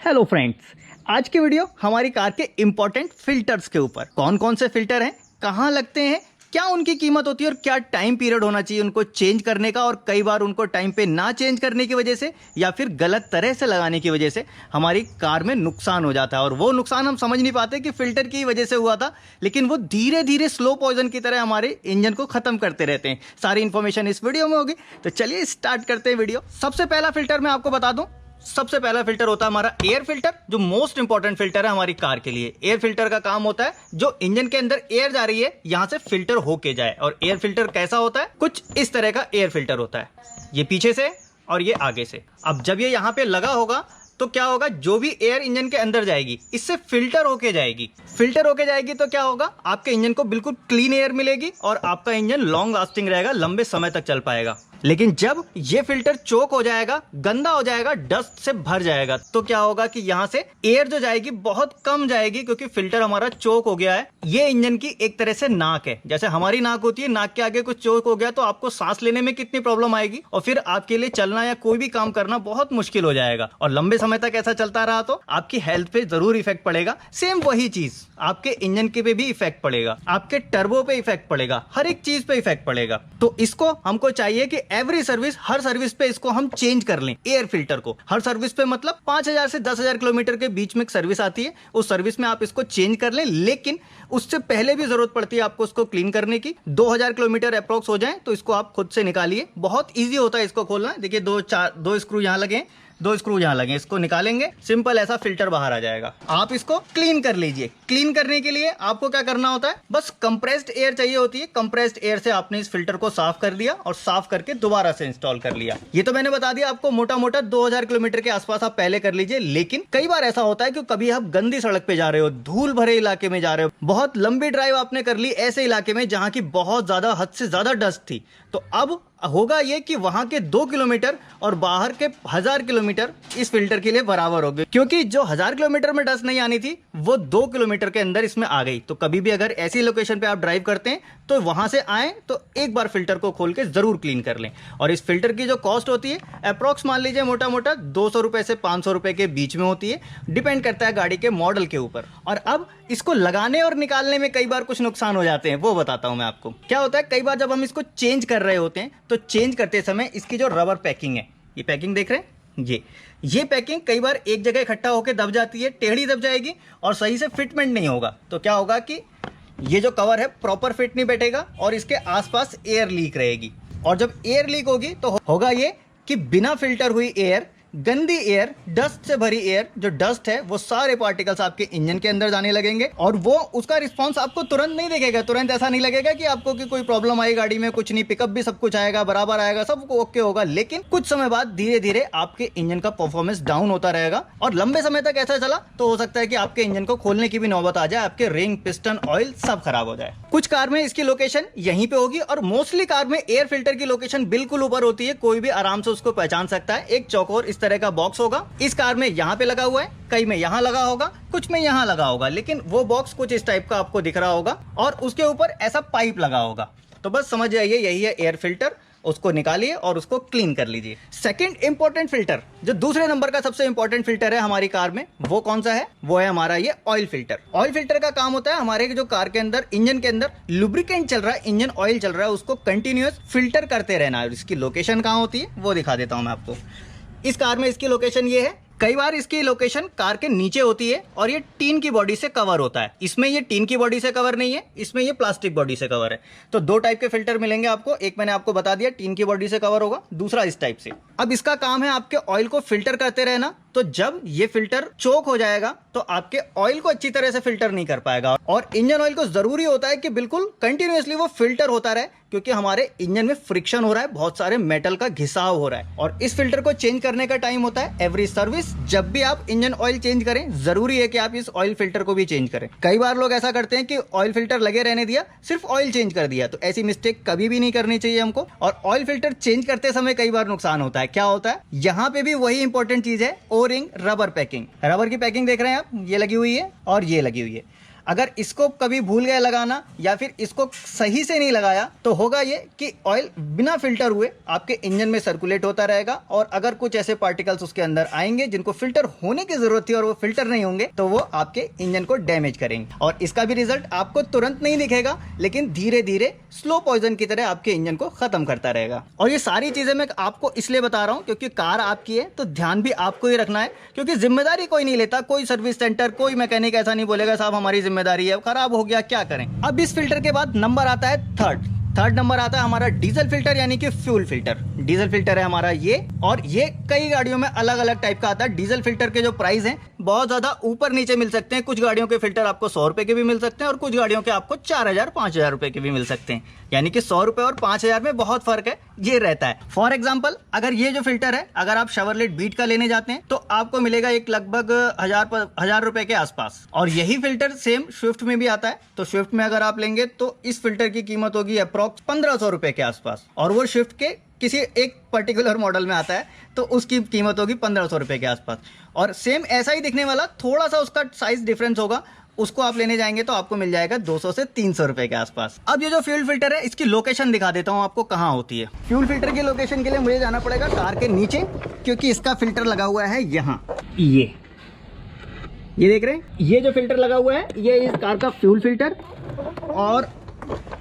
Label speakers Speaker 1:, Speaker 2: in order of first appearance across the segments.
Speaker 1: Hello friends, आज की video हमारी कार के इंपॉर्टेंट फिल्टर्स के ऊपर। कौन कौन से फिल्टर हैं, कहाँ लगते हैं, क्या उनकी कीमत होती है और क्या टाइम पीरियड होना चाहिए उनको चेंज करने का, और कई बार उनको टाइम पे ना चेंज करने की वजह से या फिर गलत तरह से लगाने की वजह से हमारी कार में नुकसान हो जाता है। और वो नुकसान हम समझ नहीं पाते कि फिल्टर की वजह से हुआ था, लेकिन वो धीरे धीरे स्लो पॉइजन की तरह हमारे इंजन को खत्म करते रहते हैं। सारी इन्फॉर्मेशन इस वीडियो में होगी, तो चलिए स्टार्ट करते हैं वीडियो। सबसे पहला फिल्टर मैं आपको बता दूं, सबसे पहला फिल्टर होता है हमारा एयर फिल्टर, जो मोस्ट इंपॉर्टेंट फिल्टर है हमारी कार के लिए। एयर फिल्टर का काम होता है जो इंजन के अंदर एयर जा रही है यहां से फिल्टर होके जाए। और एयर फिल्टर कैसा होता है, कुछ इस तरह का एयर फिल्टर होता है, ये पीछे से और ये आगे से। अब जब ये यहां पे लगा होगा तो क्या होगा, जो भी एयर इंजन के अंदर जाएगी इससे फिल्टर होके जाएगी। फिल्टर होके जाएगी तो क्या होगा, आपके इंजन को बिल्कुल क्लीन एयर मिलेगी और आपका इंजन लॉन्ग लास्टिंग रहेगा, लंबे समय तक चल पाएगा। लेकिन जब ये फिल्टर चोक हो जाएगा, गंदा हो जाएगा, डस्ट से भर जाएगा, तो क्या होगा कि यहां से एयर जो जाएगी बहुत कम जाएगी, क्योंकि फिल्टर हमारा चोक हो गया है। ये इंजन की एक तरह से नाक है, जैसे हमारी नाक होती है, नाक के आगे कुछ चोक हो गया तो आपको सांस लेने में कितनी प्रॉब्लम आएगी और फिर आपके लिए चलना या कोई भी काम करना बहुत मुश्किल हो जाएगा। और लंबे समय तक ऐसा चलता रहा तो आपकी हेल्थ पे जरूर इफेक्ट पड़ेगा। सेम वही चीज आपके इंजन के पे भी इफेक्ट पड़ेगा, आपके टर्बो पे इफेक्ट पड़ेगा, हर एक चीज पे इफेक्ट पड़ेगा। तो इसको हमको चाहिए कि एवरी सर्विस, हर सर्विस पे इसको हम चेंज कर लें। एयर फिल्टर को हर सर्विस पे, मतलब 5000 से 10,000 किलोमीटर के बीच में एक सर्विस आती है, उस सर्विस में आप इसको चेंज कर लें। लेकिन उससे पहले भी जरूरत पड़ती है आपको उसको क्लीन करने की। 2000 किलोमीटर अप्रोक्स हो जाए तो इसको आप खुद से निकालिए, बहुत ईजी होता है इसको खोलना। देखिए दो स्क्रू यहाँ लगे, दो स्क्रू यहाँ लगे, इसको निकालेंगे, सिंपल ऐसा फिल्टर बाहर आ जाएगा। आप इसको क्लीन कर लीजिए। क्लीन करने के लिए आपको क्या करना होता है, बस कंप्रेस्ड एयर चाहिए होती है। कंप्रेस्ड एयर से आपने इस फिल्टर को साफ कर दिया और साफ करके दोबारा से इंस्टॉल कर लिया। ये तो मैंने बता दिया आपको, मोटा मोटा 2000 किलोमीटर के आसपास आप पहले कर लीजिए। लेकिन कई बार ऐसा होता है कि कभी आप गंदी सड़क पे जा रहे हो, धूल भरे इलाके में जा रहे हो, बहुत लंबी ड्राइव आपने कर ली ऐसे इलाके में जहां की बहुत ज्यादा, हद से ज्यादा डस्ट थी, तो अब होगा ये कि वहां के 2 किलोमीटर और बाहर के 1000 किलोमीटर इस फिल्टर के लिए बराबर हो गए, क्योंकि जो 1000 किलोमीटर में डस्ट नहीं आनी थी वो 2 किलोमीटर के अंदर इसमें आ गई। तो कभी भी अगर ऐसी लोकेशन पे आप ड्राइव करते हैं तो वहां से आए तो एक बार फिल्टर को खोल के जरूर क्लीन कर लें। और इस फिल्टर की जो कॉस्ट होती है अप्रोक्स मान लीजिए मोटा मोटा 200 रुपए से 500 रुपए के बीच में होती है, डिपेंड करता है गाड़ी के मॉडल के ऊपर। और अब इसको लगाने और निकालने में कई बार कुछ नुकसान हो जाते हैं, वो बताता हूं मैं आपको। क्या होता है, कई बार जब हम इसको चेंज कर रहे होते हैं तो चेंज करते समय इसकी जो रबर पैकिंग है, ये पैकिंग देख रहे हैं, ये पैकिंग कई बार एक जगह इकट्ठा होकर दब जाती है, टेढ़ी दब जाएगी और सही से फिटमेंट नहीं होगा। तो क्या होगा कि ये जो कवर है प्रॉपर फिट नहीं बैठेगा और इसके आसपास एयर लीक रहेगी। और जब एयर लीक होगी तो होगा ये कि बिना फिल्टर हुई एयर, गंदी एयर, डस्ट से भरी एयर, जो डस्ट है वो सारे पार्टिकल्स आपके इंजन के अंदर जाने लगेंगे और वो उसका रिस्पांस आपको तुरंत नहीं दिखेगा। तुरंत ऐसा नहीं लगेगा कि आपको कि कोई प्रॉब्लम आई गाड़ी में, कुछ नहीं, पिकअप भी सब कुछ आएगा, बराबर आएगा, सब ओके होगा। लेकिन कुछ समय बाद धीरे धीरे आपके इंजन का परफॉर्मेंस डाउन होता रहेगा और लंबे समय तक ऐसा चला तो हो सकता है कि आपके इंजन को खोलने की भी नौबत आ जाए, आपके रिंग, पिस्टन, ऑयल सब खराब हो जाए। कुछ कार में इसकी लोकेशन यहीं पे होगी और मोस्टली कार में एयर फिल्टर की लोकेशन बिल्कुल ऊपर होती है, कोई भी आराम से उसको पहचान सकता है। एक चौकोर इस तरह का बॉक्स होगा, इस कार में यहां पे लगा हुआ है, कई में यहां लगा होगा, कुछ में यहां लगा होगा, लेकिन वो बॉक्स कुछ इस टाइप का आपको दिख रहा होगा और उसके ऊपर ऐसा पाइप लगा होगा। तो बस समझ जाइए यही है एयर फिल्टर, उसको निकालिए और उसको क्लीन कर लीजिए। सेकंड इंपॉर्टेंट फिल्टर, जो दूसरे नंबर का सबसे इंपॉर्टेंट फिल्टर है हमारी कार में, वो कौन सा है, वो है हमारा ये ऑयल फिल्टर। ऑयल फिल्टर का काम होता है हमारे जो कार के अंदर, इंजन के अंदर लुब्रिकेंट चल रहा है, इंजन ऑयल चल रहा है, उसको कंटिन्यूअस फिल्टर करते रहना है। इसकी लोकेशन कहां होती है वो दिखा देता हूं मैं आपको। इस कार में इसकी लोकेशन ये है, कई बार इसकी लोकेशन कार के नीचे होती है और ये टीन की बॉडी से कवर होता है। इसमें ये टीन की बॉडी से कवर नहीं है, इसमें ये प्लास्टिक बॉडी से कवर है। तो दो टाइप के फिल्टर मिलेंगे आपको, एक मैंने आपको बता दिया टीन की बॉडी से कवर होगा, दूसरा इस टाइप से। अब इसका काम है आपके ऑयल को फिल्टर करते रहना। तो जब ये फिल्टर चोक हो जाएगा तो आपके ऑयल को अच्छी तरह से फिल्टर नहीं कर पाएगा और इंजन ऑयल को जरूरी होता है कि बिल्कुल कंटिन्यूअसली वो फिल्टर होता रहे, क्योंकि हमारे इंजन में फ्रिक्शन हो रहा है, बहुत सारे मेटल का घिसाव हो रहा है। और इस फिल्टर को चेंज करने का टाइम होता है एवरी सर्विस। जब भी आप इंजन ऑयल चेंज करें जरूरी है कि आप इस ऑयल फिल्टर को भी चेंज करें। कई बार लोग ऐसा करते हैं कि ऑयल फिल्टर लगे रहने दिया, सिर्फ ऑयल चेंज कर दिया, तो ऐसी मिस्टेक कभी भी नहीं करनी चाहिए हमको। और ऑयल फिल्टर चेंज करते समय कई बार नुकसान होता है। क्या होता है, यहाँ पे भी वही इंपॉर्टेंट चीज है, ओ रिंग रबर पैकिंग। रबर की पैकिंग देख रहे हैं आप, ये लगी हुई है और ये लगी हुई है। अगर इसको कभी भूल गए लगाना या फिर इसको सही से नहीं लगाया तो होगा ये कि ऑयल बिना फिल्टर हुए आपके इंजन में सर्कुलेट होता रहेगा, और अगर कुछ ऐसे पार्टिकल्स उसके अंदर आएंगे जिनको फिल्टर होने की जरूरत थी और वो फिल्टर नहीं होंगे तो वो आपके इंजन को डैमेज करेंगे, और इसका भी रिजल्ट आपको तुरंत नहीं दिखेगा लेकिन धीरे धीरे स्लो पॉइजन की तरह आपके इंजन को खत्म करता रहेगा। और ये सारी चीजें मैं आपको इसलिए बता रहा हूं क्योंकि कार आपकी है तो ध्यान भी आपको ही रखना है, क्योंकि जिम्मेदारी कोई नहीं लेता, कोई सर्विस सेंटर, कोई मैकेनिक ऐसा नहीं बोलेगा साहब हमारी जिम्मेदारी है, खराब हो गया क्या करें। अब इस फिल्टर के बाद नंबर आता है थर्ड नंबर आता है हमारा डीजल फिल्टर यानी कि फ्यूल फिल्टर। डीजल फिल्टर है हमारा ये, और ये कई गाड़ियों में अलग अलग टाइप का आता है। डीजल फिल्टर के जो प्राइस हैं बहुत ज्यादा ऊपर नीचे मिल सकते हैं। कुछ गाड़ियों के फिल्टर आपको 100 रुपए के भी मिल सकते हैं और कुछ गाड़ियों के आपको 4000-5000 रुपए के भी मिल सकते हैं, यानी कि 100 रुपए और 5000 में बहुत फर्क है, ये रहता है। फॉर एग्जाम्पल अगर ये जो फिल्टर है अगर आप शेवरलेट बीट का लेने जाते हैं तो आपको मिलेगा एक लगभग 1000 रुपए के आसपास, और यही फिल्टर सेम स्विफ्ट में भी आता है। तो स्विफ्ट में अगर आप लेंगे तो इस फिल्टर की कीमत होगी अप्रॉक्स 1500 रुपए के आसपास, और वो स्विफ्ट के किसी एक पर्टिकुलर मॉडल में आता है तो उसकी कीमत होगी 1500 रुपए के आसपास। और सेम ऐसा ही दिखने वाला थोड़ा सा उसका साइज डिफरेंस होगा, उसको आप लेने जाएंगे तो आपको मिल जाएगा 200 से 300 रुपए के आसपास। अब ये जो फ्यूल फिल्टर है इसकी लोकेशन दिखा देता हूँ आपको कहाँ होती है। फ्यूल फिल्टर की लोकेशन के लिए मुझे जाना पड़ेगा कार के नीचे, क्योंकि इसका फिल्टर लगा हुआ है यहाँ, ये देख रहे हैं, ये जो फिल्टर लगा हुआ है ये इस कार का फ्यूल फिल्टर, और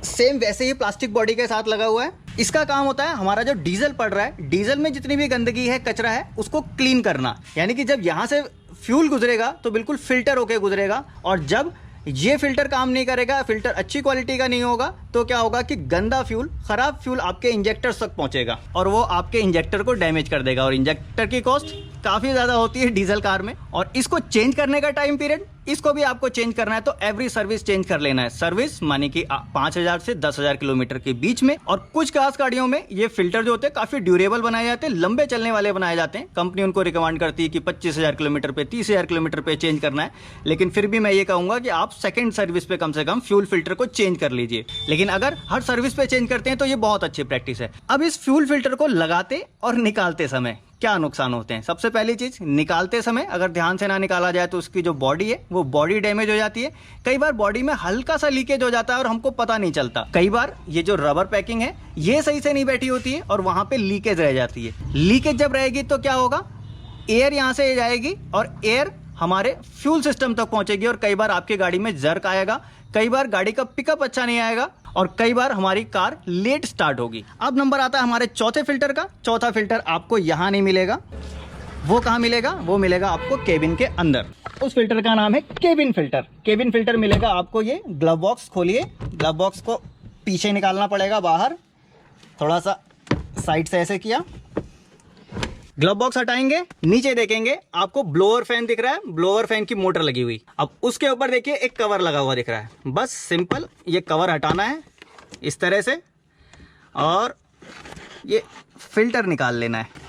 Speaker 1: सेम वैसे ही प्लास्टिक बॉडी के साथ लगा हुआ है। इसका काम होता है हमारा जो डीजल पड़ रहा है, डीजल में जितनी भी गंदगी है, कचरा है, उसको क्लीन करना, यानी कि जब यहाँ से फ्यूल गुजरेगा तो बिल्कुल फिल्टर होके गुजरेगा, और जब ये फिल्टर काम नहीं करेगा, फिल्टर अच्छी क्वालिटी का नहीं होगा, तो क्या होगा कि गंदा फ्यूल, खराब फ्यूल आपके इंजेक्टर तक पहुंचेगा और वो आपके इंजेक्टर को डैमेज कर देगा, और इंजेक्टर की कॉस्ट काफ़ी ज़्यादा होती है डीजल कार में। और इसको चेंज करने का टाइम पीरियड, इसको भी आपको चेंज करना है तो एवरी सर्विस चेंज कर लेना है। सर्विस मानी कि 5000 से 10,000 किलोमीटर के बीच में। और कुछ खास गाड़ियों में ये फिल्टर जो होते हैं काफ़ी ड्यूरेबल बनाए जाते हैं, लंबे चलने वाले बनाए जाते हैं। कंपनी उनको रिकमेंड करती है कि 25,000 किलोमीटर पे, 30,000 किलोमीटर पे चेंज करना है, लेकिन फिर भी मैं ये कहूँगा कि आप सेकेंड सर्विस पे कम से कम फ्यूल फिल्टर को चेंज कर लीजिए। लेकिन अगर हर सर्विस पे चेंज करते हैं तो ये बहुत अच्छी प्रैक्टिस है। अब इस फ्यूल फिल्टर को लगाते और निकालते समय क्या नुकसान होते हैं? सबसे पहली चीज, निकालते समय अगर ध्यान से ना निकाला जाए तो उसकी जो बॉडी है वो बॉडी डैमेज हो जाती है। कई बार बॉडी में हल्का सा लीकेज हो जाता है और हमको पता नहीं चलता। कई बार ये जो रबर पैकिंग है ये सही से नहीं बैठी होती है और वहां पे लीकेज रह जाती है। लीकेज जब रहेगी तो क्या होगा, एयर यहां से जाएगी और एयर हमारे फ्यूल सिस्टम तक पहुंचेगी और कई बार आपकी गाड़ी में जर्क आएगा, कई बार गाड़ी का पिकअप अच्छा नहीं आएगा और कई बार हमारी कार लेट स्टार्ट होगी। अब नंबर आता है हमारे चौथे फिल्टर का। चौथा फिल्टर आपको यहां नहीं मिलेगा, वो कहां मिलेगा? वो मिलेगा आपको केबिन के अंदर। उस फिल्टर का नाम है केबिन फिल्टर। केबिन फिल्टर मिलेगा आपको, ये ग्लव बॉक्स खोलिए, ग्लव बॉक्स को पीछे निकालना पड़ेगा बाहर, थोड़ा सा साइड से ऐसे किया, ग्लव बॉक्स हटाएंगे, नीचे देखेंगे आपको ब्लोअर फैन दिख रहा है, ब्लोअर फैन की मोटर लगी हुई। अब उसके ऊपर देखिए एक कवर लगा हुआ दिख रहा है, बस सिंपल ये कवर हटाना है इस तरह से और ये फिल्टर निकाल लेना है।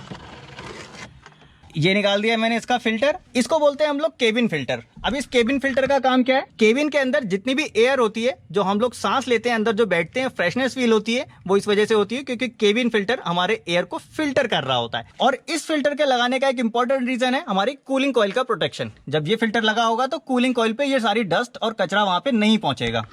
Speaker 1: ये निकाल दिया मैंने इसका फिल्टर, इसको बोलते हैं हम लोग केबिन फिल्टर। अब इस केबिन फिल्टर का काम क्या है? केबिन के अंदर जितनी भी एयर होती है, जो हम लोग सांस लेते हैं, अंदर जो बैठते हैं, फ्रेशनेस फील होती है, वो इस वजह से होती है क्योंकि केबिन फिल्टर हमारे एयर को फिल्टर कर रहा होता है। और इस फिल्टर के लगाने का एक इंपॉर्टेंट रीजन है हमारी कूलिंग कॉइल का प्रोटेक्शन। जब ये फिल्टर लगा होगा तो कूलिंग कॉइल पे ये सारी डस्ट और कचरा वहां पे नहीं पहुंचेगा।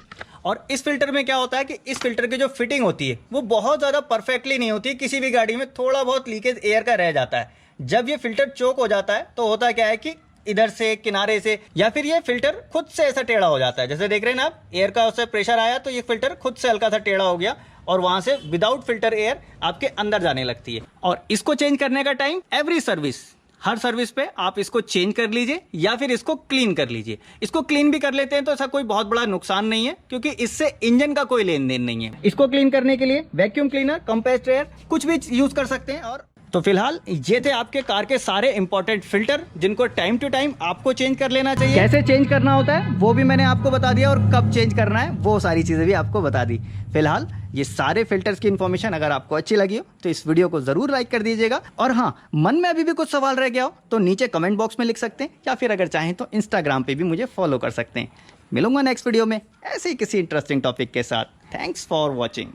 Speaker 1: और इस फिल्टर में क्या होता है कि इस फिल्टर की जो फिटिंग होती है वो बहुत ज्यादा परफेक्टली नहीं होती, किसी भी गाड़ी में थोड़ा बहुत लीकेज एयर का रह जाता है। जब ये फिल्टर चोक हो जाता है तो होता क्या है कि इधर से किनारे से या फिर ये फिल्टर खुद से ऐसा टेढ़ा हो जाता है, जैसे देख रहे हैं ना आप, एयर का उससे प्रेशर आया तो ये फिल्टर खुद से हल्का सा टेढ़ा हो गया और वहां से विदाउट फिल्टर एयर आपके अंदर जाने लगती है। और इसको चेंज करने का टाइम एवरी सर्विस, हर सर्विस पे आप इसको चेंज कर लीजिए या फिर इसको क्लीन कर लीजिए। इसको क्लीन भी कर लेते हैं तो ऐसा कोई बहुत बड़ा नुकसान नहीं है क्योंकि इससे इंजन का कोई लेन देन नहीं है। इसको क्लीन करने के लिए वैक्यूम क्लीनर, कंप्रेस्ड एयर कुछ भी यूज कर सकते हैं। और तो फिलहाल ये थे आपके कार के सारे इंपॉर्टेंट फिल्टर जिनको टाइम टू टाइम आपको चेंज कर लेना चाहिए। कैसे चेंज करना होता है वो भी मैंने आपको बता दिया और कब चेंज करना है वो सारी चीजें भी आपको बता दी। फिलहाल ये सारे फिल्टर्स की इन्फॉर्मेशन अगर आपको अच्छी लगी हो तो इस वीडियो को जरूर लाइक कर दीजिएगा। और हाँ, मन में अभी भी कुछ सवाल रह गया हो तो नीचे कमेंट बॉक्स में लिख सकते हैं या फिर अगर चाहें तो इंस्टाग्राम पे भी मुझे फॉलो कर सकते हैं। मिलूंगा नेक्स्ट वीडियो में ऐसे ही किसी इंटरेस्टिंग टॉपिक के साथ। Thanks for watching.